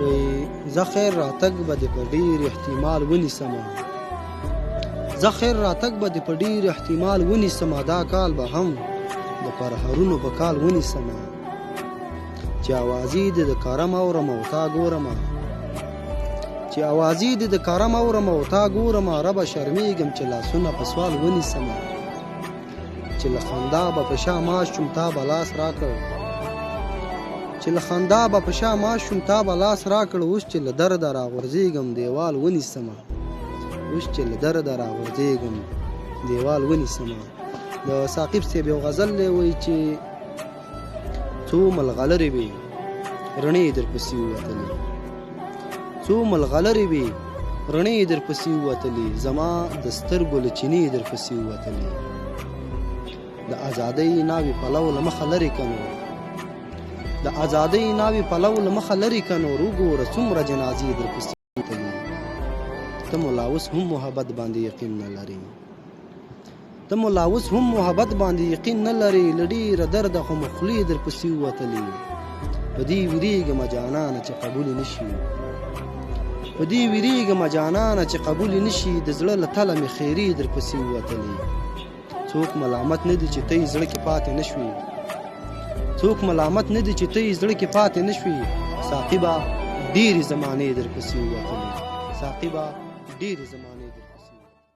وی زه خیر راتګ به دې په ډېر احتمال ونیسمه زه خیر راتګ به دې په ډېر احتمال ونیسمه دا کال به هم د پرهرونو په کال ونیسمه چې اوازې دې د کرم اورم او تا ګورمه چې اوازې دې د کرم اورم او تا ګورمه ربه شرمېږم چې لاسونه په سوال ونیسمه چې له خندا به په شا ماش شوم تا به لاس راکړ چې له خندا به په شا ماش شوم تا به لاس راکړ اوس چې له درده راغورځېږم دیوال ونیسمه اوس چې له درده راغورځېږم دیوال ونیسمه د ساقب صاحب یو غزل دی وایي چې څو ملغلرې وې رڼې درپسې ووتلې څو ملغلرې وې رڼې درپسې ووتلې زما د سترګو له چینې درپسې ووتلې د ازادۍ ناوې پلو له مخه لرې که نور د ازادۍ ناوې پلو له مخه لرې که نور وګوره څومره جنازې درپسې ووتلې ته مو لا اوس هم محبت باندې یقین نه لرې ته مو لا اوس هم محبت باندې یقین نه لرې له ډېره درده خو مو خولې درپسې ووتلې په دې وېرېږمه جانانه چې قبولې نه شي په دې وېرېږمه جانانه چې قبولې نه شي د زړه له تله مې خیرې درپسې ووتلې څوک ملامت نه دي چې ته یې زړه کې پاتې نه شوې څوک ملامت نه دي چې ته یې زړه کې پاتې نه شوې ساقبه ډېرې زمانې درپسې ووتلې ساقبه ډېرې زمانې درپسې